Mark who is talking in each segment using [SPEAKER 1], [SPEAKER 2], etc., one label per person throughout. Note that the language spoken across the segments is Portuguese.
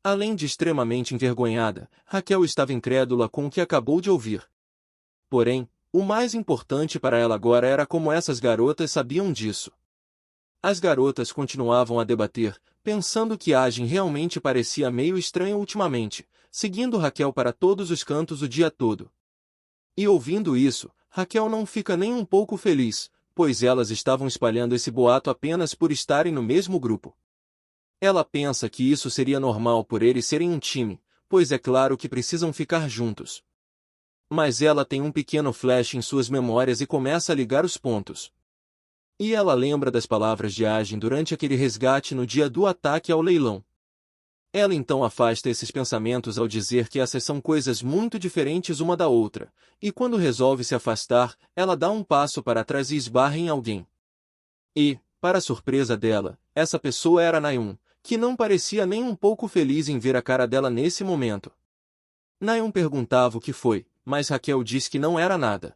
[SPEAKER 1] Além de extremamente envergonhada, Raquel estava incrédula com o que acabou de ouvir. Porém, o mais importante para ela agora era como essas garotas sabiam disso. As garotas continuavam a debater, pensando que Agem realmente parecia meio estranho ultimamente, seguindo Raquel para todos os cantos o dia todo. E ouvindo isso, Raquel não fica nem um pouco feliz, pois elas estavam espalhando esse boato apenas por estarem no mesmo grupo. Ela pensa que isso seria normal por eles serem um time, pois é claro que precisam ficar juntos. Mas ela tem um pequeno flash em suas memórias e começa a ligar os pontos. E ela lembra das palavras de Agem durante aquele resgate no dia do ataque ao leilão. Ela então afasta esses pensamentos ao dizer que essas são coisas muito diferentes uma da outra, e quando resolve se afastar, ela dá um passo para trás e esbarra em alguém. E, para surpresa dela, essa pessoa era Naeun, que não parecia nem um pouco feliz em ver a cara dela nesse momento. Naeun perguntava o que foi, mas Raquel diz que não era nada.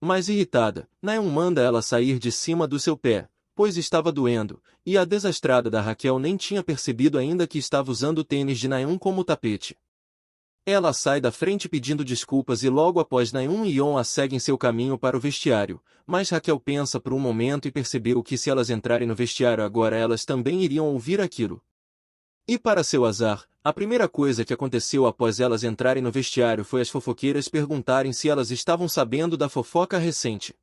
[SPEAKER 1] Mais irritada, Naeun manda ela sair de cima do seu pé, pois estava doendo, e a desastrada da Raquel nem tinha percebido ainda que estava usando o tênis de Naeun como tapete. Ela sai da frente pedindo desculpas e logo após Naeun e Yeon a seguem seu caminho para o vestiário, mas Raquel pensa por um momento e percebeu que se elas entrarem no vestiário agora elas também iriam ouvir aquilo. E para seu azar, a primeira coisa que aconteceu após elas entrarem no vestiário foi as fofoqueiras perguntarem se elas estavam sabendo da fofoca recente.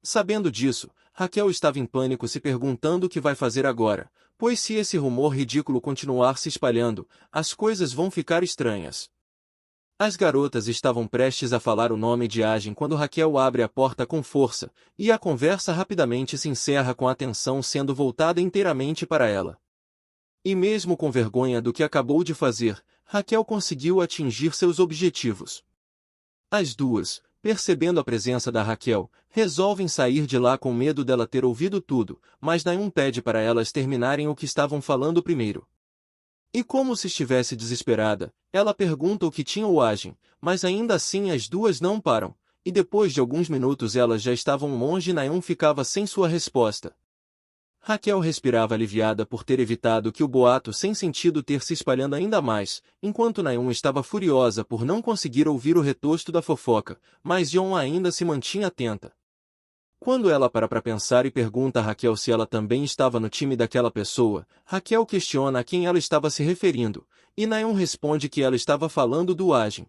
[SPEAKER 1] Sabendo disso, Raquel estava em pânico se perguntando o que vai fazer agora, pois se esse rumor ridículo continuar se espalhando, as coisas vão ficar estranhas. As garotas estavam prestes a falar o nome de Agem quando Raquel abre a porta com força, e a conversa rapidamente se encerra com a atenção sendo voltada inteiramente para ela. E mesmo com vergonha do que acabou de fazer, Raquel conseguiu atingir seus objetivos. As duas, percebendo a presença da Raquel, resolvem sair de lá com medo dela ter ouvido tudo, mas Naeun pede para elas terminarem o que estavam falando primeiro. E como se estivesse desesperada, ela pergunta o que tinha o Agem, mas ainda assim as duas não param, e depois de alguns minutos elas já estavam longe e Naeun ficava sem sua resposta. Raquel respirava aliviada por ter evitado que o boato sem sentido ter se espalhando ainda mais, enquanto Naeun estava furiosa por não conseguir ouvir o retosto da fofoca, mas Yeon ainda se mantinha atenta. Quando ela para pensar e pergunta a Raquel se ela também estava no time daquela pessoa, Raquel questiona a quem ela estava se referindo, e Naeun responde que ela estava falando do Agem.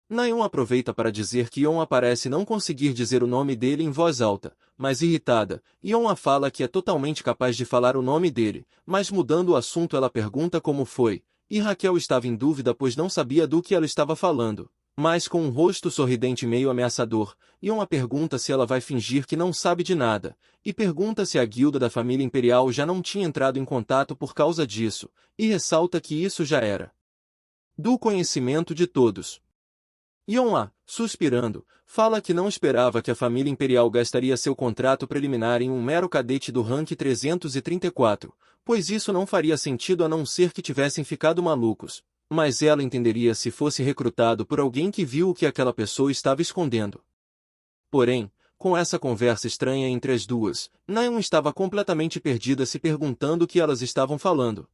[SPEAKER 1] Naeun aproveita para dizer que Yeon parece não conseguir dizer o nome dele em voz alta, mas irritada, Yeon a fala que é totalmente capaz de falar o nome dele, mas mudando o assunto ela pergunta como foi, e Raquel estava em dúvida pois não sabia do que ela estava falando, mas com um rosto sorridente meio ameaçador, Yeon a pergunta se ela vai fingir que não sabe de nada, e pergunta se a guilda da família imperial já não tinha entrado em contato por causa disso, e ressalta que isso já era do conhecimento de todos. Yeon, suspirando, fala que não esperava que a família imperial gastaria seu contrato preliminar em um mero cadete do rank 334, pois isso não faria sentido a não ser que tivessem ficado malucos, mas ela entenderia se fosse recrutado por alguém que viu o que aquela pessoa estava escondendo. Porém, com essa conversa estranha entre as duas, Naeun estava completamente perdida se perguntando o que elas estavam falando.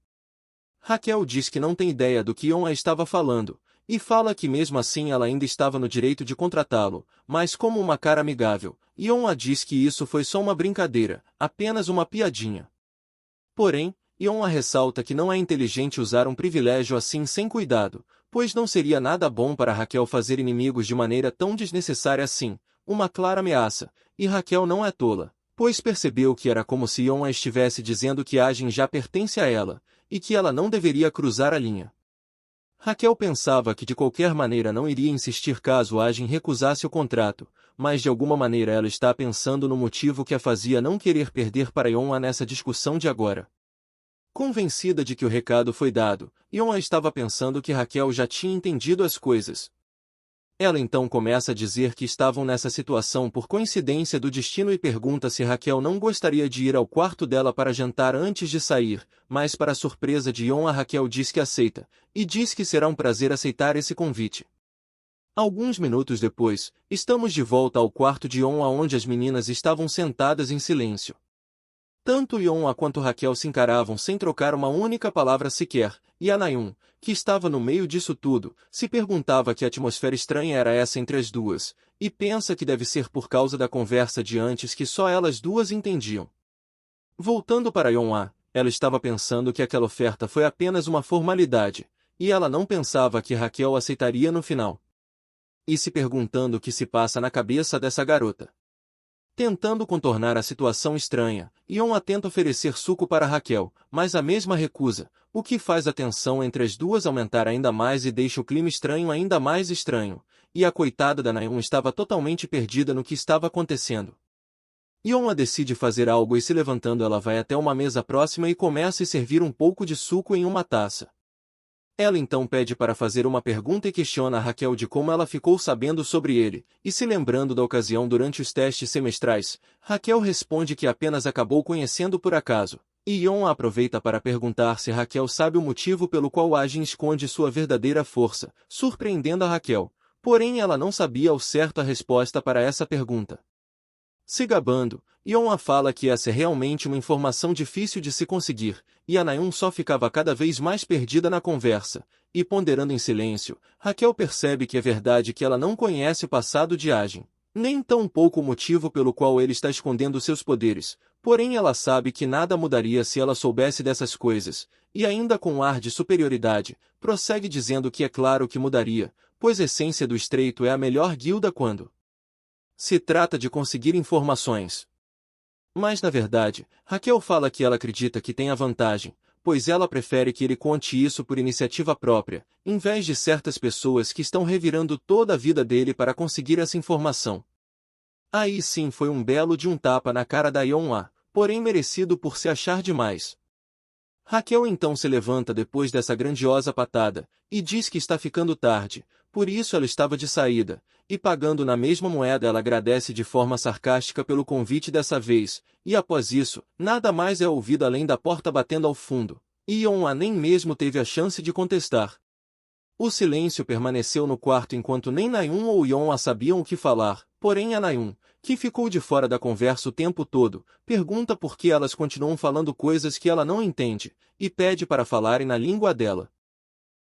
[SPEAKER 1] Raquel diz que não tem ideia do que Yeon estava falando, e fala que mesmo assim ela ainda estava no direito de contratá-lo, mas como uma cara amigável, Yeon diz que isso foi só uma brincadeira, apenas uma piadinha. Porém, Yeon ressalta que não é inteligente usar um privilégio assim sem cuidado, pois não seria nada bom para Raquel fazer inimigos de maneira tão desnecessária assim, uma clara ameaça, e Raquel não é tola, pois percebeu que era como se Yeon estivesse dizendo que Agem já pertence a ela, e que ela não deveria cruzar a linha. Raquel pensava que de qualquer maneira não iria insistir caso Agem recusasse o contrato, mas de alguma maneira ela está pensando no motivo que a fazia não querer perder para Yeon nessa discussão de agora. Convencida de que o recado foi dado, Yeon estava pensando que Raquel já tinha entendido as coisas. Ela então começa a dizer que estavam nessa situação por coincidência do destino e pergunta se Raquel não gostaria de ir ao quarto dela para jantar antes de sair, mas para a surpresa de Yeon Raquel diz que aceita, e diz que será um prazer aceitar esse convite. Alguns minutos depois, estamos de volta ao quarto de Yeon onde as meninas estavam sentadas em silêncio. Tanto Yeon quanto Raquel se encaravam sem trocar uma única palavra sequer, e a Nayun, que estava no meio disso tudo, se perguntava que atmosfera estranha era essa entre as duas, e pensa que deve ser por causa da conversa de antes que só elas duas entendiam. Voltando para Yeon-ah, ela estava pensando que aquela oferta foi apenas uma formalidade, e ela não pensava que Raquel aceitaria no final. E se perguntando o que se passa na cabeça dessa garota. Tentando contornar a situação estranha, Yeon-ah tenta oferecer suco para Raquel, mas a mesma recusa, o que faz a tensão entre as duas aumentar ainda mais e deixa o clima estranho ainda mais estranho, e a coitada da Nayun estava totalmente perdida no que estava acontecendo. Yeon-ah decide fazer algo e se levantando ela vai até uma mesa próxima e começa a servir um pouco de suco em uma taça. Ela então pede para fazer uma pergunta e questiona a Raquel de como ela ficou sabendo sobre ele, e se lembrando da ocasião durante os testes semestrais, Raquel responde que apenas acabou conhecendo por acaso, e Yeon aproveita para perguntar se Raquel sabe o motivo pelo qual Ajin esconde sua verdadeira força, surpreendendo a Raquel, porém ela não sabia ao certo a resposta para essa pergunta. Se gabando, Yeon fala que essa é realmente uma informação difícil de se conseguir, e a Nayun só ficava cada vez mais perdida na conversa, e ponderando em silêncio, Raquel percebe que é verdade que ela não conhece o passado de Ajin, nem tão pouco o motivo pelo qual ele está escondendo seus poderes, porém ela sabe que nada mudaria se ela soubesse dessas coisas, e ainda com um ar de superioridade, prossegue dizendo que é claro que mudaria, pois a essência do Estreito é a melhor guilda quando se trata de conseguir informações. Mas na verdade, Raquel fala que ela acredita que tem a vantagem, pois ela prefere que ele conte isso por iniciativa própria, em vez de certas pessoas que estão revirando toda a vida dele para conseguir essa informação. Aí sim foi um belo de um tapa na cara da Yeon-ah, porém merecido por se achar demais. Raquel então se levanta depois dessa grandiosa patada, e diz que está ficando tarde, por isso ela estava de saída, e pagando na mesma moeda ela agradece de forma sarcástica pelo convite dessa vez, e após isso, nada mais é ouvido além da porta batendo ao fundo, e Yeon-ah nem mesmo teve a chance de contestar. O silêncio permaneceu no quarto enquanto nem Nayun ou Yeon-ah sabiam o que falar, porém a Nayun, que ficou de fora da conversa o tempo todo, pergunta por que elas continuam falando coisas que ela não entende, e pede para falarem na língua dela.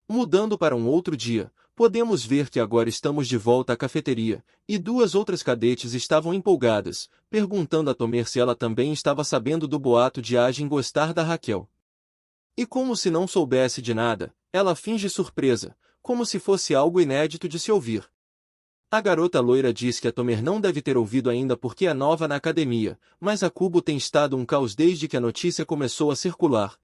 [SPEAKER 1] Mudando para um outro dia, podemos ver que agora estamos de volta à cafeteria, e duas outras cadetes estavam empolgadas, perguntando a Tomer se ela também estava sabendo do boato de Ajin gostar da Raquel. E como se não soubesse de nada, ela finge surpresa, como se fosse algo inédito de se ouvir. A garota loira diz que a Tomer não deve ter ouvido ainda porque é nova na academia, mas a Kubo tem estado um caos desde que a notícia começou a circular.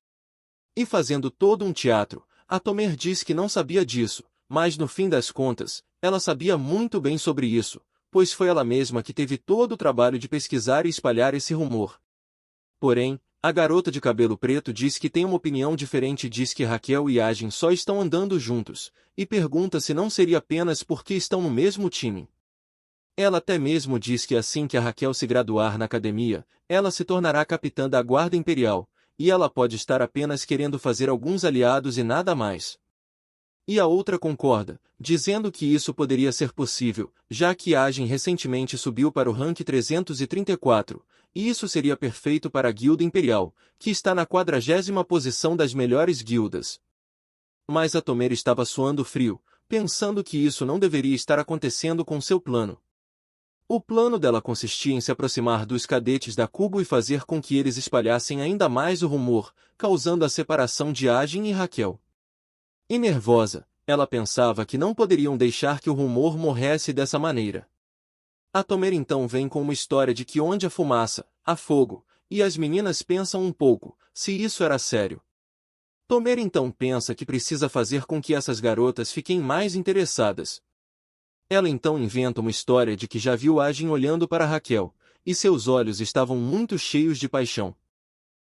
[SPEAKER 1] E fazendo todo um teatro, a Tomer diz que não sabia disso, mas no fim das contas, ela sabia muito bem sobre isso, pois foi ela mesma que teve todo o trabalho de pesquisar e espalhar esse rumor. Porém, a garota de cabelo preto diz que tem uma opinião diferente e diz que Raquel e Ajin só estão andando juntos, e pergunta se não seria apenas porque estão no mesmo time. Ela até mesmo diz que assim que a Raquel se graduar na academia, ela se tornará capitã da Guarda Imperial, e ela pode estar apenas querendo fazer alguns aliados e nada mais. E a outra concorda, dizendo que isso poderia ser possível, já que Ajin recentemente subiu para o rank 334, e isso seria perfeito para a Guilda Imperial, que está na 40ª posição das melhores guildas. Mas a Tomer estava suando frio, pensando que isso não deveria estar acontecendo com seu plano. O plano dela consistia em se aproximar dos cadetes da Kubo e fazer com que eles espalhassem ainda mais o rumor, causando a separação de Ajin e Raquel. E nervosa, ela pensava que não poderiam deixar que o rumor morresse dessa maneira. A Tomer então vem com uma história de que onde há fumaça, há fogo, e as meninas pensam um pouco, se isso era sério. Tomer então pensa que precisa fazer com que essas garotas fiquem mais interessadas. Ela então inventa uma história de que já viu Ajin olhando para Raquel, e seus olhos estavam muito cheios de paixão.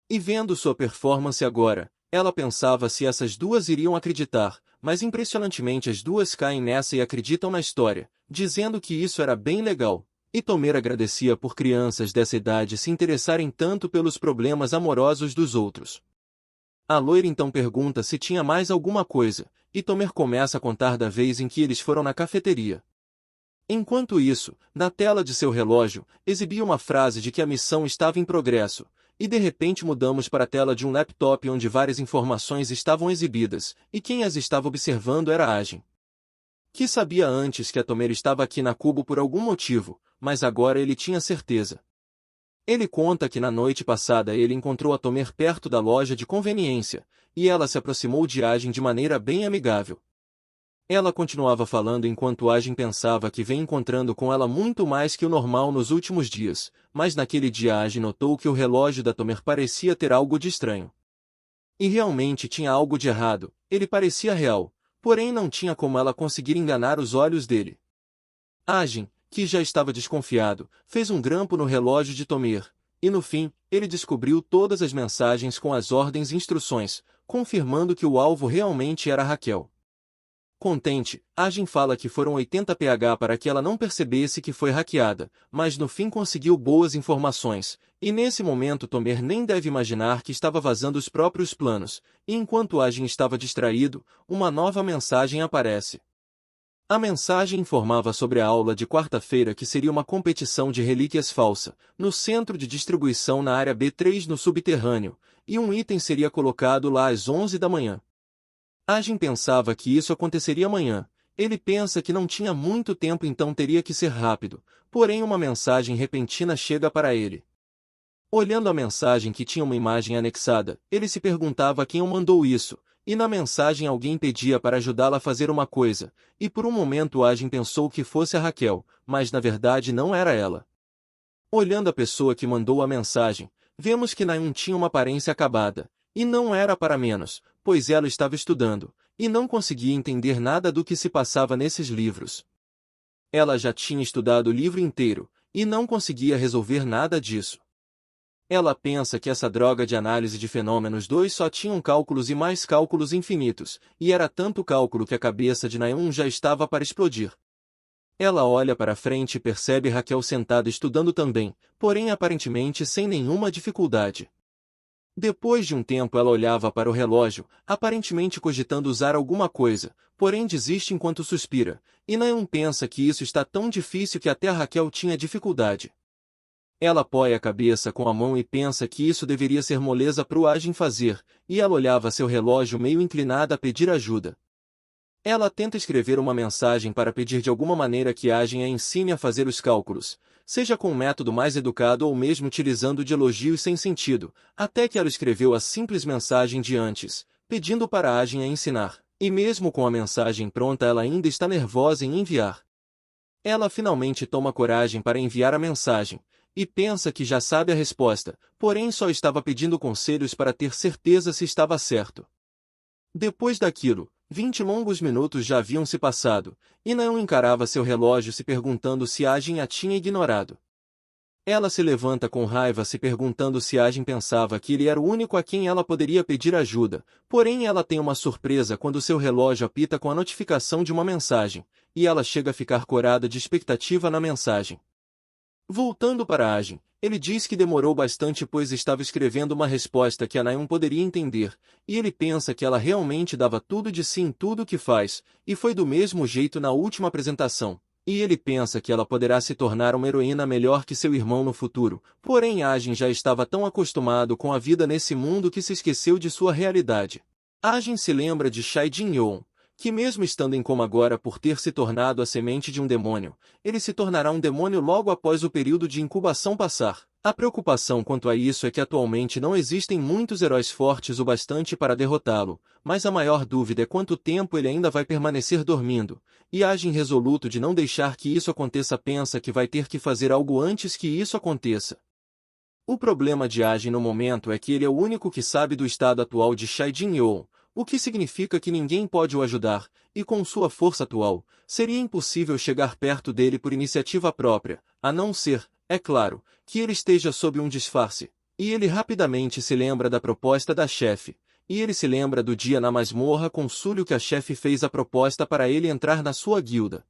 [SPEAKER 1] E vendo sua performance agora, ela pensava se essas duas iriam acreditar, mas impressionantemente as duas caem nessa e acreditam na história, dizendo que isso era bem legal. E Tomer agradecia por crianças dessa idade se interessarem tanto pelos problemas amorosos dos outros. A loira então pergunta se tinha mais alguma coisa, e Tomer começa a contar da vez em que eles foram na cafeteria. Enquanto isso, na tela de seu relógio, exibia uma frase de que a missão estava em progresso, e de repente mudamos para a tela de um laptop onde várias informações estavam exibidas, e quem as estava observando era Ajin. Que sabia antes que a Tomer estava aqui na Cubo por algum motivo, mas agora ele tinha certeza. Ele conta que na noite passada ele encontrou a Tomer perto da loja de conveniência, e ela se aproximou de Ajin de maneira bem amigável. Ela continuava falando enquanto Ajin pensava que vem encontrando com ela muito mais que o normal nos últimos dias, mas naquele dia Ajin notou que o relógio da Tomer parecia ter algo de estranho. E realmente tinha algo de errado, ele parecia real, porém não tinha como ela conseguir enganar os olhos dele. Ajin, que já estava desconfiado, fez um grampo no relógio de Tomer, e no fim, ele descobriu todas as mensagens com as ordens e instruções, confirmando que o alvo realmente era Raquel. Contente, Ajin fala que foram 80 pH para que ela não percebesse que foi hackeada, mas no fim conseguiu boas informações, e nesse momento Tomer nem deve imaginar que estava vazando os próprios planos, e enquanto Ajin estava distraído, uma nova mensagem aparece. A mensagem informava sobre a aula de quarta-feira que seria uma competição de relíquias falsa, no centro de distribuição na área B3 no subterrâneo, e um item seria colocado lá às 11 da manhã. Ajin pensava que isso aconteceria amanhã. Ele pensa que não tinha muito tempo então teria que ser rápido, porém uma mensagem repentina chega para ele. Olhando a mensagem que tinha uma imagem anexada, ele se perguntava quem o mandou isso, e na mensagem alguém pedia para ajudá-la a fazer uma coisa, e por um momento Ajin pensou que fosse a Raquel, mas na verdade não era ela. Olhando a pessoa que mandou a mensagem, vemos que Naeun tinha uma aparência acabada, e não era para menos, pois ela estava estudando, e não conseguia entender nada do que se passava nesses livros. Ela já tinha estudado o livro inteiro, e não conseguia resolver nada disso. Ela pensa que essa droga de análise de fenômenos 2 só tinham cálculos e mais cálculos infinitos, e era tanto cálculo que a cabeça de Naeun já estava para explodir. Ela olha para frente e percebe Raquel sentada estudando também, porém aparentemente sem nenhuma dificuldade. Depois de um tempo ela olhava para o relógio, aparentemente cogitando usar alguma coisa, porém desiste enquanto suspira, e Naeun pensa que isso está tão difícil que até a Raquel tinha dificuldade. Ela apoia a cabeça com a mão e pensa que isso deveria ser moleza para o Ajin fazer, e ela olhava seu relógio meio inclinada a pedir ajuda. Ela tenta escrever uma mensagem para pedir de alguma maneira que Ajin a ensine a fazer os cálculos, seja com um método mais educado ou mesmo utilizando de elogios sem sentido, até que ela escreveu a simples mensagem de antes, pedindo para Ajin a ensinar, e mesmo com a mensagem pronta ela ainda está nervosa em enviar. Ela finalmente toma coragem para enviar a mensagem, e pensa que já sabe a resposta, porém só estava pedindo conselhos para ter certeza se estava certo. Depois daquilo, 20 longos minutos já haviam se passado, e Naeun encarava seu relógio se perguntando se Ajin a tinha ignorado. Ela se levanta com raiva se perguntando se Ajin pensava que ele era o único a quem ela poderia pedir ajuda, porém ela tem uma surpresa quando seu relógio apita com a notificação de uma mensagem, e ela chega a ficar corada de expectativa na mensagem. Voltando para Ajin, ele diz que demorou bastante pois estava escrevendo uma resposta que a Naeun poderia entender, e ele pensa que ela realmente dava tudo de si em tudo o que faz, e foi do mesmo jeito na última apresentação, e ele pensa que ela poderá se tornar uma heroína melhor que seu irmão no futuro, porém Ajin já estava tão acostumado com a vida nesse mundo que se esqueceu de sua realidade. Ajin se lembra de Shai Jin-yoon, que mesmo estando em coma agora por ter se tornado a semente de um demônio, ele se tornará um demônio logo após o período de incubação passar. A preocupação quanto a isso é que atualmente não existem muitos heróis fortes o bastante para derrotá-lo, mas a maior dúvida é quanto tempo ele ainda vai permanecer dormindo, e Ajin resoluto de não deixar que isso aconteça pensa que vai ter que fazer algo antes que isso aconteça. O problema de Ajin no momento é que ele é o único que sabe do estado atual de Shai Jin-yoon, o que significa que ninguém pode o ajudar, e com sua força atual, seria impossível chegar perto dele por iniciativa própria, a não ser, é claro, que ele esteja sob um disfarce. E ele rapidamente se lembra da proposta da chefe, e ele se lembra do dia na masmorra com Sulio que a chefe fez a proposta para ele entrar na sua guilda.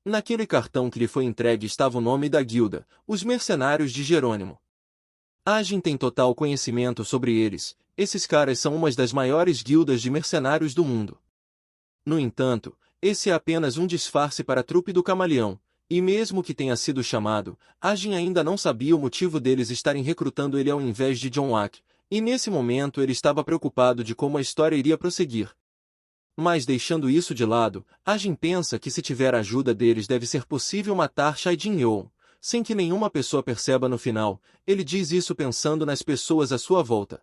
[SPEAKER 1] Naquele cartão que lhe foi entregue estava o nome da guilda, os Mercenários de Jerônimo. Ajin tem total conhecimento sobre eles, esses caras são uma das maiores guildas de mercenários do mundo. No entanto, esse é apenas um disfarce para a trupe do Camaleão, E mesmo que tenha sido chamado, Ajin ainda não sabia o motivo deles estarem recrutando ele ao invés de John Wick, e nesse momento ele estava preocupado de como a história iria prosseguir. Mas deixando isso de lado, Ajin pensa que se tiver a ajuda deles deve ser possível matar Shai Jin-yoon, sem que nenhuma pessoa perceba no final. Ele diz isso pensando nas pessoas à sua volta.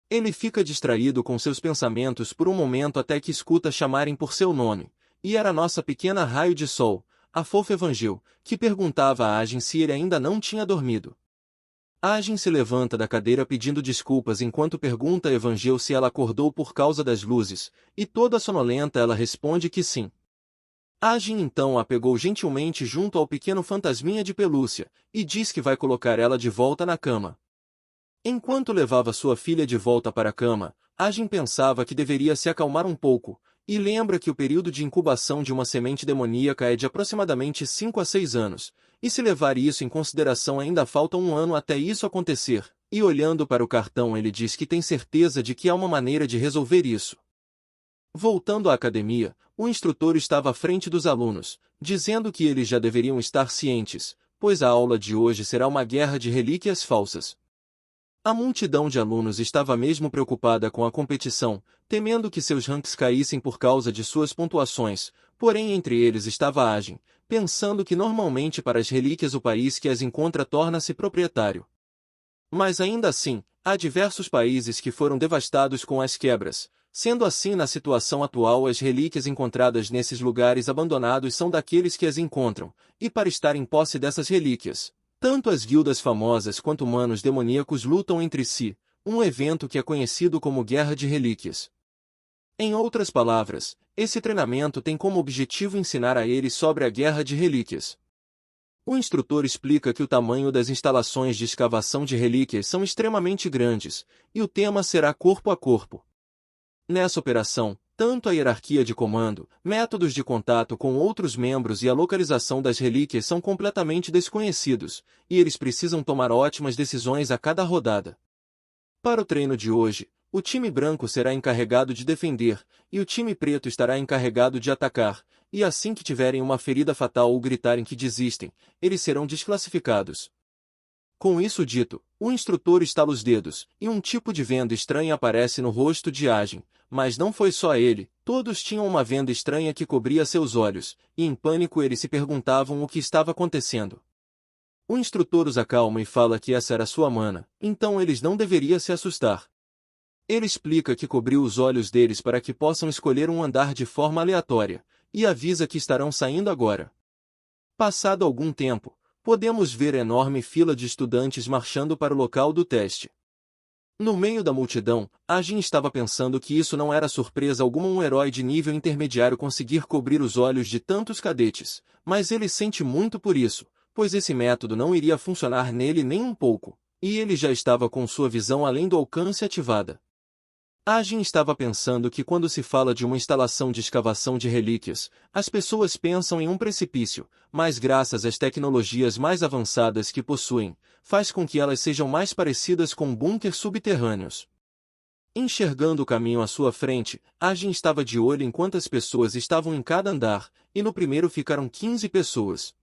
[SPEAKER 1] Ele fica distraído com seus pensamentos por um momento até que escuta chamarem por seu nome, e era nossa pequena Raio de Sol, a fofa Evangel, que perguntava a Ajin se ele ainda não tinha dormido. Ajin se levanta da cadeira pedindo desculpas enquanto pergunta a Evangel se ela acordou por causa das luzes, e toda sonolenta ela responde que sim. Ajin então a pegou gentilmente junto ao pequeno fantasminha de pelúcia, e diz que vai colocar ela de volta na cama. Enquanto levava sua filha de volta para a cama, Ajin pensava que deveria se acalmar um pouco, e lembra que o período de incubação de uma semente demoníaca é de aproximadamente 5 a 6 anos, e se levar isso em consideração ainda falta um ano até isso acontecer, e olhando para o cartão ele diz que tem certeza de que há uma maneira de resolver isso. Voltando à academia, o instrutor estava à frente dos alunos, dizendo que eles já deveriam estar cientes, pois a aula de hoje será uma guerra de relíquias falsas. A multidão de alunos estava mesmo preocupada com a competição, temendo que seus ranks caíssem por causa de suas pontuações, porém entre eles estava Ajin, pensando que normalmente para as relíquias o país que as encontra torna-se proprietário. Mas ainda assim, há diversos países que foram devastados com as quebras. Sendo assim, na situação atual, as relíquias encontradas nesses lugares abandonados são daqueles que as encontram, e para estar em posse dessas relíquias, tanto as guildas famosas quanto humanos demoníacos lutam entre si, um evento que é conhecido como Guerra de Relíquias. Em outras palavras, esse treinamento tem como objetivo ensinar a eles sobre a Guerra de Relíquias. O instrutor explica que o tamanho das instalações de escavação de relíquias são extremamente grandes, e o tema será corpo a corpo. Nessa operação, tanto a hierarquia de comando, métodos de contato com outros membros e a localização das relíquias são completamente desconhecidos, e eles precisam tomar ótimas decisões a cada rodada. Para o treino de hoje, o time branco será encarregado de defender, e o time preto estará encarregado de atacar, e assim que tiverem uma ferida fatal ou gritarem que desistem, eles serão desclassificados. Com isso dito, o instrutor estala os dedos, e um tipo de venda estranha aparece no rosto de Ajin, mas não foi só ele, todos tinham uma venda estranha que cobria seus olhos, e em pânico eles se perguntavam o que estava acontecendo. O instrutor os acalma e fala que essa era sua mana, então eles não deveriam se assustar. Ele explica que cobriu os olhos deles para que possam escolher um andar de forma aleatória, e avisa que estarão saindo agora. Passado algum tempo, podemos ver a enorme fila de estudantes marchando para o local do teste. No meio da multidão, Ajin estava pensando que isso não era surpresa alguma um herói de nível intermediário conseguir cobrir os olhos de tantos cadetes, mas ele sente muito por isso, pois esse método não iria funcionar nele nem um pouco, e ele já estava com sua visão além do alcance ativada. Ajin estava pensando que quando se fala de uma instalação de escavação de relíquias, as pessoas pensam em um precipício, mas graças às tecnologias mais avançadas que possuem, faz com que elas sejam mais parecidas com bunkers subterrâneos. Enxergando o caminho à sua frente, Ajin estava de olho em quantas pessoas estavam em cada andar, e no primeiro ficaram 15 pessoas.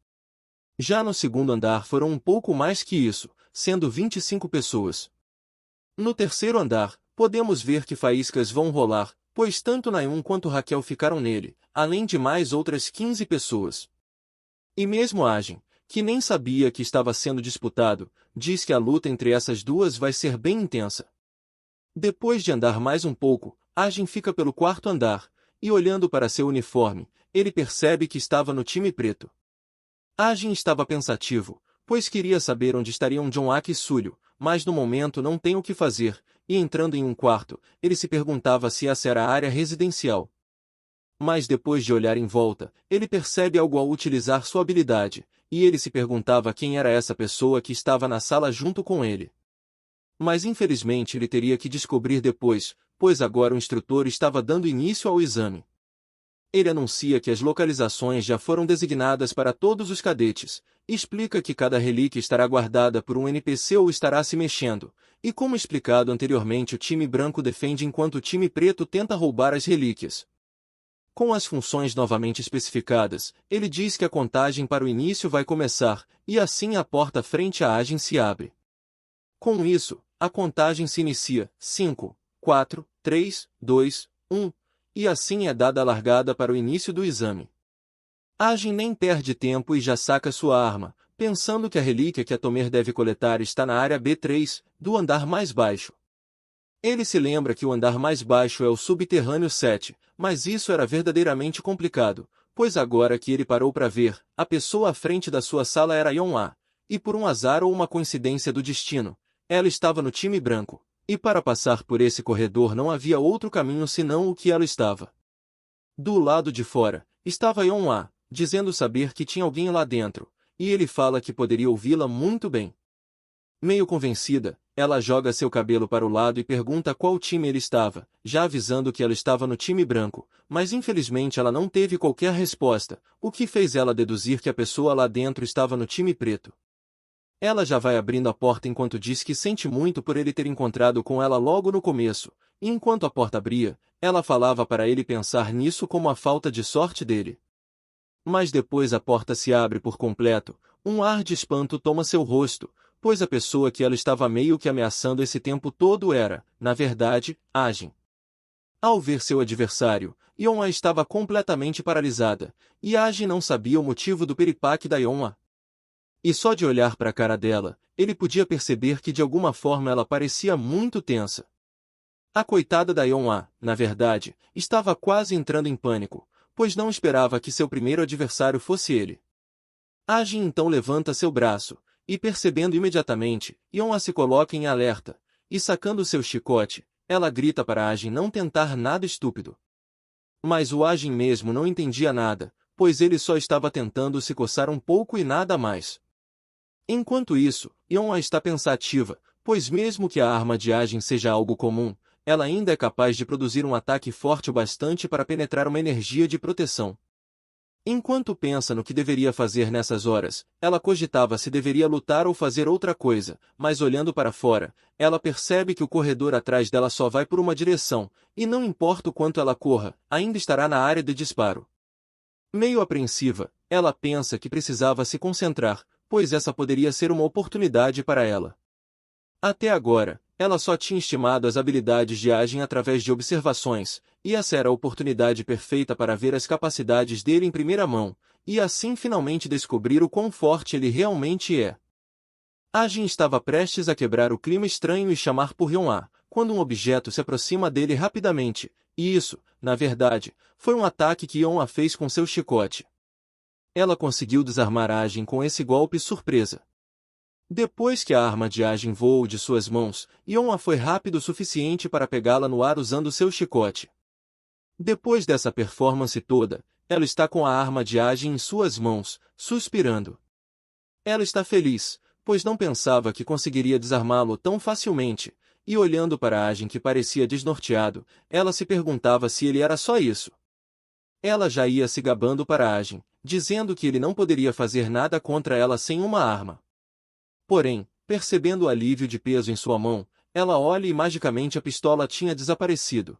[SPEAKER 1] Já no segundo andar foram um pouco mais que isso, sendo 25 pessoas. No terceiro andar, podemos ver que faíscas vão rolar, pois tanto Nayun quanto Raquel ficaram nele, além de mais outras 15 pessoas. E mesmo Ajin, que nem sabia que estava sendo disputado, diz que a luta entre essas duas vai ser bem intensa. Depois de andar mais um pouco, Ajin fica pelo quarto andar, e olhando para seu uniforme, ele percebe que estava no time preto. Ajin estava pensativo, pois queria saber onde estariam John-Ak e Sulio, mas no momento não tem o que fazer, e entrando em um quarto, ele se perguntava se essa era a área residencial. Mas depois de olhar em volta, ele percebe algo ao utilizar sua habilidade, e ele se perguntava quem era essa pessoa que estava na sala junto com ele. Mas infelizmente ele teria que descobrir depois, pois agora o instrutor estava dando início ao exame. Ele anuncia que as localizações já foram designadas para todos os cadetes, explica que cada relíquia estará guardada por um NPC ou estará se mexendo, e como explicado anteriormente o time branco defende enquanto o time preto tenta roubar as relíquias. Com as funções novamente especificadas, ele diz que a contagem para o início vai começar, e assim a porta frente à Agem se abre. Com isso, a contagem se inicia, 5, 4, 3, 2, 1, e assim é dada a largada para o início do exame. Agem nem perde tempo e já saca sua arma, pensando que a relíquia que a Tomer deve coletar está na área B3, do andar mais baixo. Ele se lembra que o andar mais baixo é o subterrâneo 7, mas isso era verdadeiramente complicado, pois agora que ele parou para ver, a pessoa à frente da sua sala era Yeon-ah, e por um azar ou uma coincidência do destino, ela estava no time branco, e para passar por esse corredor não havia outro caminho senão o que ela estava. Do lado de fora, estava Yeon-ah, dizendo saber que tinha alguém lá dentro, e ele fala que poderia ouvi-la muito bem. Meio convencida, ela joga seu cabelo para o lado e pergunta qual time ele estava, já avisando que ela estava no time branco, mas infelizmente ela não teve qualquer resposta, o que fez ela deduzir que a pessoa lá dentro estava no time preto. Ela já vai abrindo a porta enquanto diz que sente muito por ele ter encontrado com ela logo no começo, e enquanto a porta abria, ela falava para ele pensar nisso como a falta de sorte dele. Mas depois a porta se abre por completo, um ar de espanto toma seu rosto, pois a pessoa que ela estava meio que ameaçando esse tempo todo era, na verdade, Agem. Ao ver seu adversário, Yeon-ah estava completamente paralisada, e Agem não sabia o motivo do piripaque da Yeon-ah. E só de olhar para a cara dela, ele podia perceber que de alguma forma ela parecia muito tensa. A coitada da Yeon-ah, na verdade, estava quase entrando em pânico, pois não esperava que seu primeiro adversário fosse ele. Agem então levanta seu braço, e percebendo imediatamente, Yeon-ah se coloca em alerta, e sacando seu chicote, ela grita para Agem não tentar nada estúpido. Mas o Agem mesmo não entendia nada, pois ele só estava tentando se coçar um pouco e nada mais. Enquanto isso, Yeon-ah está pensativa, pois mesmo que a arma de Agem seja algo comum, ela ainda é capaz de produzir um ataque forte o bastante para penetrar uma energia de proteção. Enquanto pensa no que deveria fazer nessas horas, ela cogitava se deveria lutar ou fazer outra coisa, mas olhando para fora, ela percebe que o corredor atrás dela só vai por uma direção, e não importa o quanto ela corra, ainda estará na área de disparo. Meio apreensiva, ela pensa que precisava se concentrar, pois essa poderia ser uma oportunidade para ela. Até agora, ela só tinha estimado as habilidades de Agem através de observações, e essa era a oportunidade perfeita para ver as capacidades dele em primeira mão, e assim finalmente descobrir o quão forte ele realmente é. Agem estava prestes a quebrar o clima estranho e chamar por Yeon-ah, quando um objeto se aproxima dele rapidamente, e isso, na verdade, foi um ataque que Yeon-ah fez com seu chicote. Ela conseguiu desarmar Agem com esse golpe surpresa. Depois que a arma de Agem voou de suas mãos, Yeon-ah foi rápido o suficiente para pegá-la no ar usando seu chicote. Depois dessa performance toda, ela está com a arma de Agem em suas mãos, suspirando. Ela está feliz, pois não pensava que conseguiria desarmá-lo tão facilmente, e olhando para Agem que parecia desnorteado, ela se perguntava se ele era só isso. Ela já ia se gabando para Agem, dizendo que ele não poderia fazer nada contra ela sem uma arma. Porém, percebendo o alívio de peso em sua mão, ela olha e magicamente a pistola tinha desaparecido.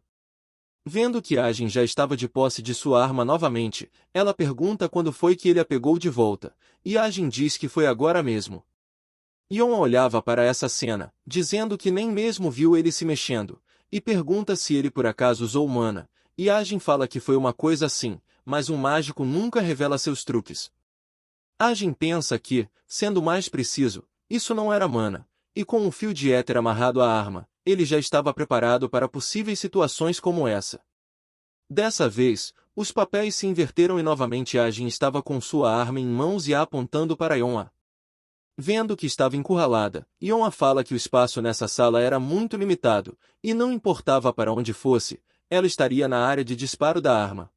[SPEAKER 1] Vendo que Agem já estava de posse de sua arma novamente, ela pergunta quando foi que ele a pegou de volta, e Agem diz que foi agora mesmo. Yeon olhava para essa cena, dizendo que nem mesmo viu ele se mexendo, e pergunta se ele por acaso usou mana, e Agem fala que foi uma coisa assim, mas um mágico nunca revela seus truques. Agem pensa que, sendo mais preciso, isso não era mana, e com um fio de éter amarrado à arma, ele já estava preparado para possíveis situações como essa. Dessa vez, os papéis se inverteram e novamente Agem estava com sua arma em mãos e a apontando para Yeon-ah. Vendo que estava encurralada, Yeon-ah fala que o espaço nessa sala era muito limitado, e não importava para onde fosse, ela estaria na área de disparo da arma.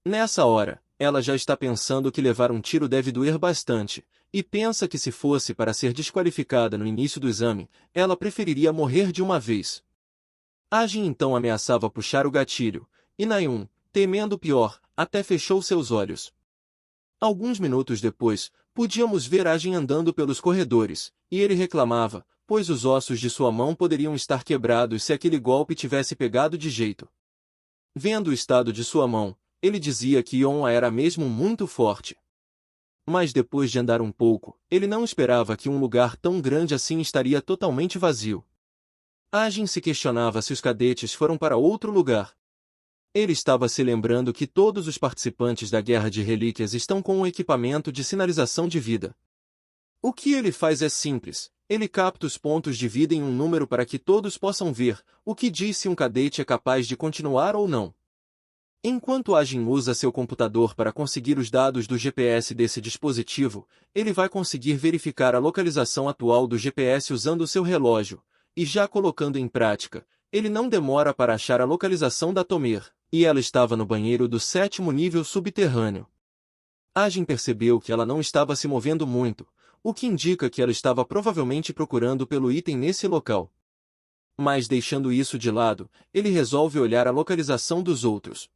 [SPEAKER 1] Nessa hora, ela já está pensando que levar um tiro deve doer bastante, e pensa que se fosse para ser desqualificada no início do exame, ela preferiria morrer de uma vez. Agem então ameaçava puxar o gatilho, e Naeun, temendo o pior, até fechou seus olhos. Alguns minutos depois, podíamos ver Agem andando pelos corredores, e ele reclamava, pois os ossos de sua mão poderiam estar quebrados se aquele golpe tivesse pegado de jeito. Vendo o estado de sua mão, ele dizia que Yeon era mesmo muito forte. Mas depois de andar um pouco, ele não esperava que um lugar tão grande assim estaria totalmente vazio. Ajin se questionava se os cadetes foram para outro lugar. Ele estava se lembrando que todos os participantes da Guerra de Relíquias estão com um equipamento de sinalização de vida. O que ele faz é simples, ele capta os pontos de vida em um número para que todos possam ver o que diz se um cadete é capaz de continuar ou não. Enquanto Ajin usa seu computador para conseguir os dados do GPS desse dispositivo, ele vai conseguir verificar a localização atual do GPS usando seu relógio, e já colocando em prática, ele não demora para achar a localização da Tomer, e ela estava no banheiro do 7º nível subterrâneo. Ajin percebeu que ela não estava se movendo muito, o que indica que ela estava provavelmente procurando pelo item nesse local. Mas deixando isso de lado, ele resolve olhar a localização dos outros.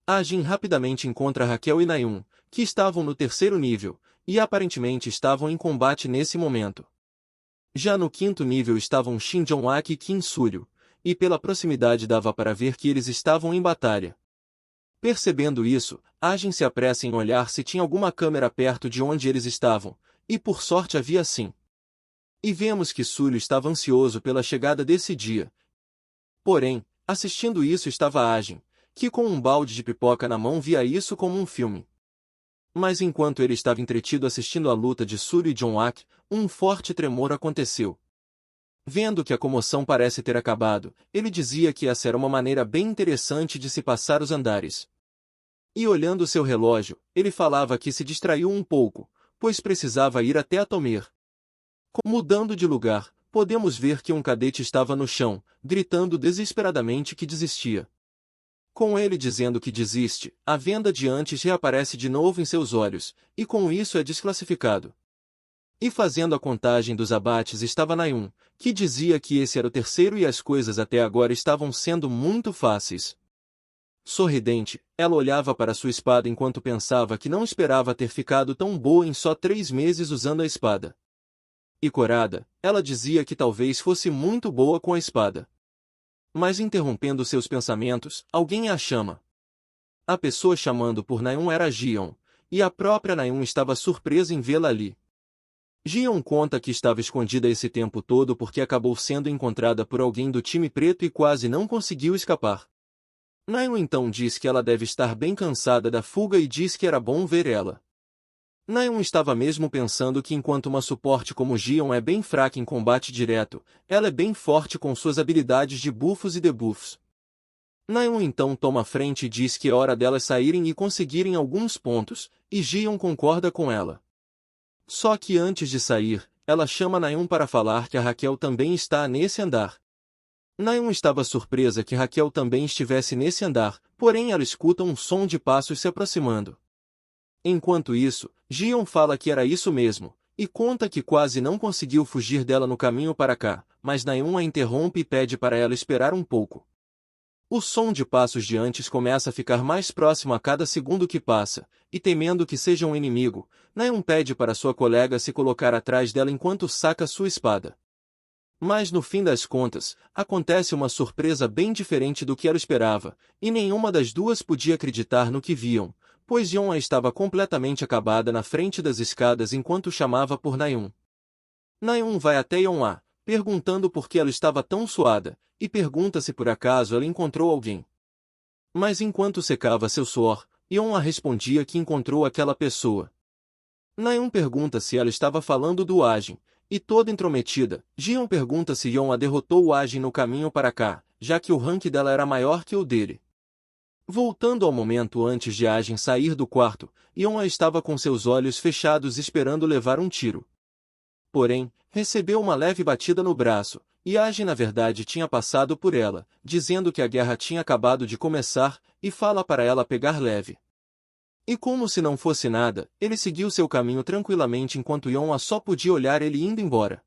[SPEAKER 1] Ajin rapidamente encontra Raquel e Naeun, que estavam no 3º nível, e aparentemente estavam em combate nesse momento. Já no 5º nível estavam Shin Jong-ak e Kim Suryo, e pela proximidade dava para ver que eles estavam em batalha. Percebendo isso, Ajin se apressa em olhar se tinha alguma câmera perto de onde eles estavam, e por sorte havia sim. E vemos que Suryo estava ansioso pela chegada desse dia. Porém, assistindo isso estava Ajin, que com um balde de pipoca na mão via isso como um filme. Mas enquanto ele estava entretido assistindo a luta de Suryo e Jong-ak, um forte tremor aconteceu. Vendo que a comoção parece ter acabado, ele dizia que essa era uma maneira bem interessante de se passar os andares. E olhando seu relógio, ele falava que se distraiu um pouco, pois precisava ir até a Tomer. Mudando de lugar, podemos ver que um cadete estava no chão, gritando desesperadamente que desistia. Com ele dizendo que desiste, a venda de antes reaparece de novo em seus olhos, e com isso é desclassificado. E fazendo a contagem dos abates estava Naeun, que dizia que esse era o 3º e as coisas até agora estavam sendo muito fáceis. Sorridente, ela olhava para sua espada enquanto pensava que não esperava ter ficado tão boa em só 3 meses usando a espada. E corada, ela dizia que talvez fosse muito boa com a espada. Mas interrompendo seus pensamentos, alguém a chama. A pessoa chamando por Naeun era Jion, e a própria Naeun estava surpresa em vê-la ali. Jion conta que estava escondida esse tempo todo porque acabou sendo encontrada por alguém do time preto e quase não conseguiu escapar. Naeun então diz que ela deve estar bem cansada da fuga e diz que era bom ver ela. Naeun estava mesmo pensando que enquanto uma suporte como Jion é bem fraca em combate direto, ela é bem forte com suas habilidades de buffos e debuffs. Naeun então toma a frente e diz que é hora delas saírem e conseguirem alguns pontos, e Jion concorda com ela. Só que antes de sair, ela chama Naeun para falar que a Raquel também está nesse andar. Naeun estava surpresa que Raquel também estivesse nesse andar, porém ela escuta um som de passos se aproximando. Enquanto isso, Jion fala que era isso mesmo, e conta que quase não conseguiu fugir dela no caminho para cá, mas Naeun a interrompe e pede para ela esperar um pouco. O som de passos de antes começa a ficar mais próximo a cada segundo que passa, e temendo que seja um inimigo, Naeun pede para sua colega se colocar atrás dela enquanto saca sua espada. Mas no fim das contas, acontece uma surpresa bem diferente do que ela esperava, e nenhuma das duas podia acreditar no que viam, pois Yeon estava completamente acabada na frente das escadas enquanto chamava por Naeun. Naeun vai até Yeon, perguntando por que ela estava tão suada, e pergunta se por acaso ela encontrou alguém. Mas enquanto secava seu suor, Yeon respondia que encontrou aquela pessoa. Naeun pergunta se ela estava falando do Ajin, e toda intrometida, Jion pergunta se Yeon derrotou o Ajin no caminho para cá, já que o rank dela era maior que o dele. Voltando ao momento antes de Ajin sair do quarto, Yeon estava com seus olhos fechados esperando levar um tiro. Porém, recebeu uma leve batida no braço, e Ajin na verdade tinha passado por ela, dizendo que a guerra tinha acabado de começar, e fala para ela pegar leve. E como se não fosse nada, ele seguiu seu caminho tranquilamente enquanto Yeon só podia olhar ele indo embora.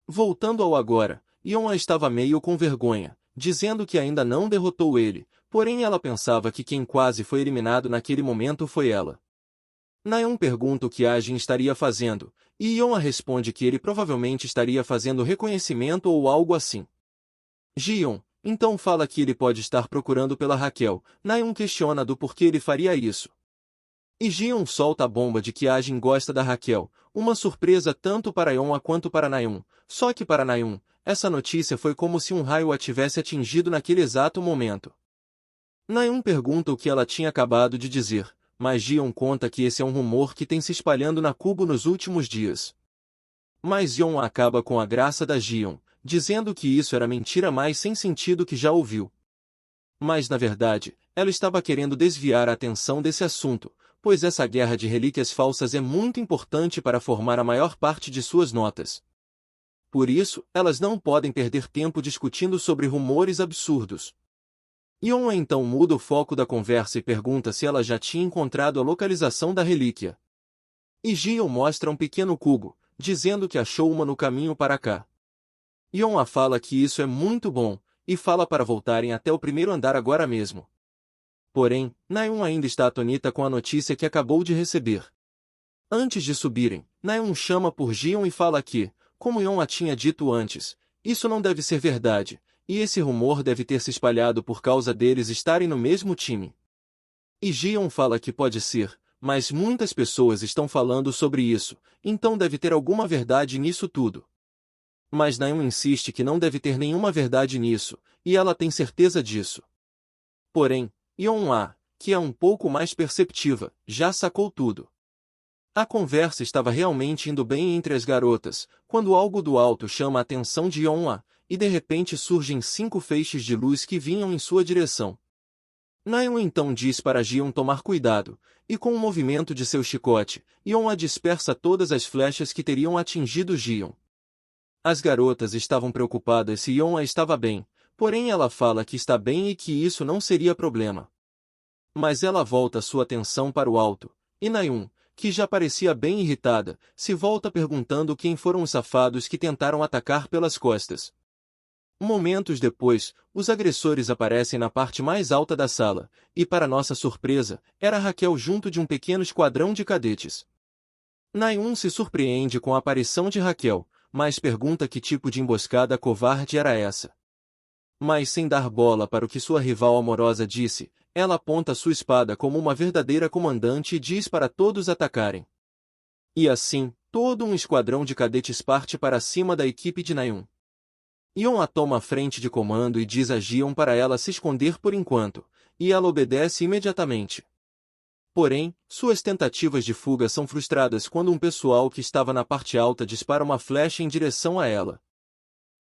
[SPEAKER 1] Voltando ao agora, Yeon estava meio com vergonha, dizendo que ainda não derrotou ele, porém ela pensava que quem quase foi eliminado naquele momento foi ela. Naeun pergunta o que Ajin estaria fazendo, e Yeon responde que ele provavelmente estaria fazendo reconhecimento ou algo assim. Jion, então fala que ele pode estar procurando pela Raquel. Naeun questiona do porquê ele faria isso. E Gion solta a bomba de que Ajin gosta da Raquel, uma surpresa tanto para Yeon quanto para Naeun. Só que para Naeun, essa notícia foi como se um raio a tivesse atingido naquele exato momento. Naeun pergunta o que ela tinha acabado de dizer, mas Gion conta que esse é um rumor que tem se espalhando na Cubo nos últimos dias. Mas Yeon acaba com a graça da Gion, dizendo que isso era mentira mais sem sentido que já ouviu. Mas na verdade, ela estava querendo desviar a atenção desse assunto, pois essa guerra de relíquias falsas é muito importante para formar a maior parte de suas notas. Por isso, elas não podem perder tempo discutindo sobre rumores absurdos. Yeon então muda o foco da conversa e pergunta se ela já tinha encontrado a localização da relíquia. E Gion mostra um pequeno cubo, dizendo que achou uma no caminho para cá. Yeon a fala que isso é muito bom, e fala para voltarem até o primeiro andar agora mesmo. Porém, Naeun ainda está atônita com a notícia que acabou de receber. Antes de subirem, Naeun chama por Gion e fala que, como Yeon a tinha dito antes, isso não deve ser verdade, e esse rumor deve ter se espalhado por causa deles estarem no mesmo time. E Gion fala que pode ser, mas muitas pessoas estão falando sobre isso, então deve ter alguma verdade nisso tudo. Mas Naeun insiste que não deve ter nenhuma verdade nisso, e ela tem certeza disso. Porém, Yeon-a, que é um pouco mais perceptiva, já sacou tudo. A conversa estava realmente indo bem entre as garotas, quando algo do alto chama a atenção de Yeon-a, e de repente surgem 5 feixes de luz que vinham em sua direção. Naeun então diz para Gion tomar cuidado, e com um movimento de seu chicote, Yeon-a dispersa todas as flechas que teriam atingido Gion. As garotas estavam preocupadas se Yeon-a estava bem, porém ela fala que está bem e que isso não seria problema. Mas ela volta sua atenção para o alto, e Naeun, que já parecia bem irritada, se volta perguntando quem foram os safados que tentaram atacar pelas costas. Momentos depois, os agressores aparecem na parte mais alta da sala, e para nossa surpresa, era Raquel junto de um pequeno esquadrão de cadetes. Naeun se surpreende com a aparição de Raquel, mas pergunta que tipo de emboscada covarde era essa. Mas sem dar bola para o que sua rival amorosa disse, ela aponta sua espada como uma verdadeira comandante e diz para todos atacarem. E assim, todo um esquadrão de cadetes parte para cima da equipe de Naeun. Yeon a toma a frente de comando e diz a Gion para ela se esconder por enquanto, e ela obedece imediatamente. Porém, suas tentativas de fuga são frustradas quando um pessoal que estava na parte alta dispara uma flecha em direção a ela.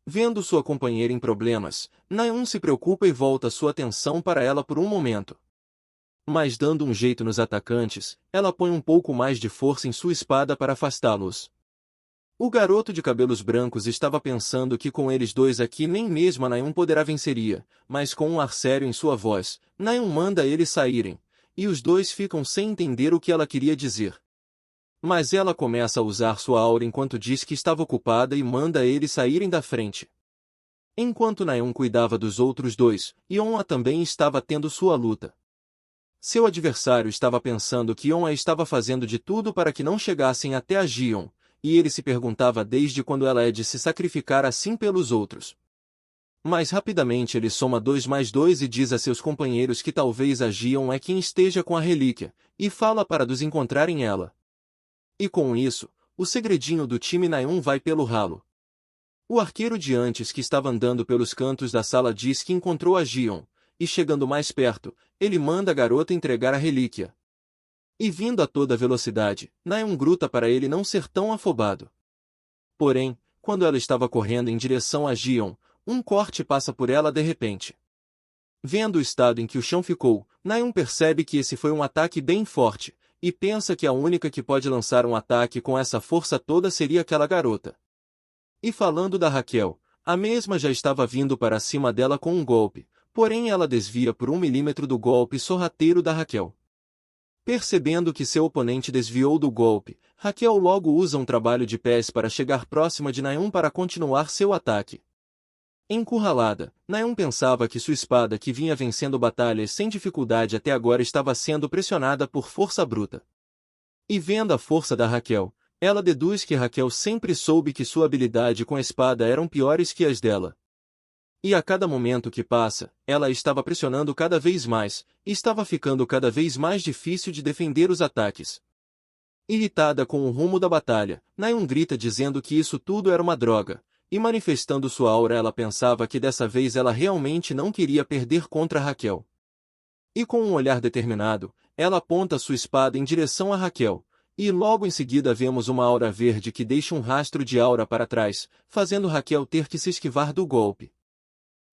[SPEAKER 1] Vendo sua companheira em problemas, Naeun se preocupa e volta sua atenção para ela por um momento. Mas dando um jeito nos atacantes, ela põe um pouco mais de força em sua espada para afastá-los. O garoto de cabelos brancos estava pensando que com eles dois aqui nem mesmo a Naeun poderá venceria, mas com um ar sério em sua voz, Naeun manda eles saírem, e os dois ficam sem entender o que ela queria dizer. Mas ela começa a usar sua aura enquanto diz que estava ocupada e manda eles saírem da frente. Enquanto Naeun cuidava dos outros dois, Yeon-a também estava tendo sua luta. Seu adversário estava pensando que Yeon-a estava fazendo de tudo para que não chegassem até a Gion, e ele se perguntava desde quando ela é de se sacrificar assim pelos outros. Mas rapidamente ele soma 2 mais 2 e diz a seus companheiros que talvez a Gion é quem esteja com a relíquia, e fala para dos encontrarem ela. E com isso, o segredinho do time Naeun vai pelo ralo. O arqueiro de antes que estava andando pelos cantos da sala diz que encontrou a Gion, e chegando mais perto, ele manda a garota entregar a relíquia. E vindo a toda velocidade, Naeun gruta para ele não ser tão afobado. Porém, quando ela estava correndo em direção a Gion, um corte passa por ela de repente. Vendo o estado em que o chão ficou, Naeun percebe que esse foi um ataque bem forte, e pensa que a única que pode lançar um ataque com essa força toda seria aquela garota. E falando da Raquel, a mesma já estava vindo para cima dela com um golpe, porém ela desvia por 1 milímetro do golpe sorrateiro da Raquel. Percebendo que seu oponente desviou do golpe, Raquel logo usa um trabalho de pés para chegar próxima de Naeun para continuar seu ataque. Encurralada, Naeun pensava que sua espada que vinha vencendo batalhas sem dificuldade até agora estava sendo pressionada por força bruta. E vendo a força da Raquel, ela deduz que Raquel sempre soube que sua habilidade com a espada eram piores que as dela. E a cada momento que passa, ela estava pressionando cada vez mais, e estava ficando cada vez mais difícil de defender os ataques. Irritada com o rumo da batalha, Naeun grita dizendo que isso tudo era uma droga, e manifestando sua aura ela pensava que dessa vez ela realmente não queria perder contra Raquel. E com um olhar determinado, ela aponta sua espada em direção a Raquel, e logo em seguida vemos uma aura verde que deixa um rastro de aura para trás, fazendo Raquel ter que se esquivar do golpe.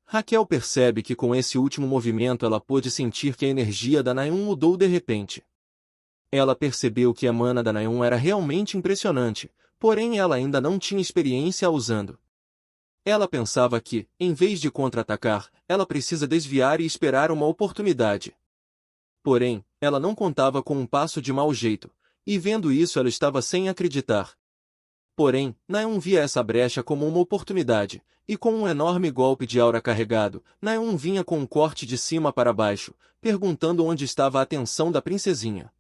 [SPEAKER 1] Raquel percebe que com esse último movimento ela pôde sentir que a energia da Naeun mudou de repente. Ela percebeu que a mana da Naeun era realmente impressionante, porém ela ainda não tinha experiência a usando. Ela pensava que, em vez de contra-atacar, ela precisa desviar e esperar uma oportunidade. Porém, ela não contava com um passo de mau jeito, e vendo isso ela estava sem acreditar. Porém, Naeun via essa brecha como uma oportunidade, e com um enorme golpe de aura carregado, Naeun vinha com um corte de cima para baixo, perguntando onde estava a atenção da princesinha.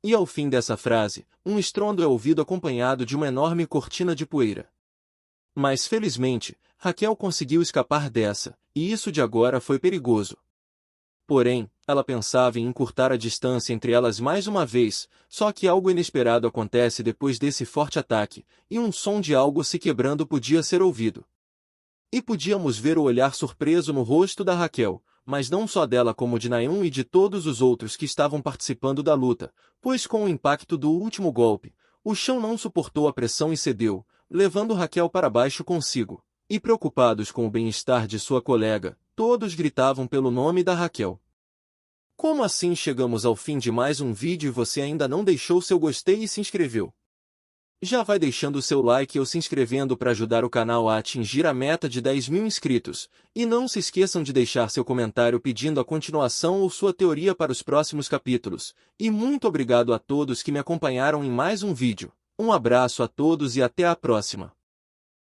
[SPEAKER 1] E ao fim dessa frase, um estrondo é ouvido acompanhado de uma enorme cortina de poeira. Mas felizmente, Raquel conseguiu escapar dessa, e isso de agora foi perigoso. Porém, ela pensava em encurtar a distância entre elas mais uma vez, só que algo inesperado acontece depois desse forte ataque, e um som de algo se quebrando podia ser ouvido. E podíamos ver o olhar surpreso no rosto da Raquel, mas não só dela como de Naeun e de todos os outros que estavam participando da luta, pois com o impacto do último golpe, o chão não suportou a pressão e cedeu, levando Raquel para baixo consigo. E preocupados com o bem-estar de sua colega, todos gritavam pelo nome da Raquel. Como assim chegamos ao fim de mais um vídeo e você ainda não deixou seu gostei e se inscreveu? Já vai deixando o seu like ou se inscrevendo para ajudar o canal a atingir a meta de 10.000 inscritos, e não se esqueçam de deixar seu comentário pedindo a continuação ou sua teoria para os próximos capítulos, e muito obrigado a todos que me acompanharam em mais um vídeo. Um abraço a todos e até a próxima.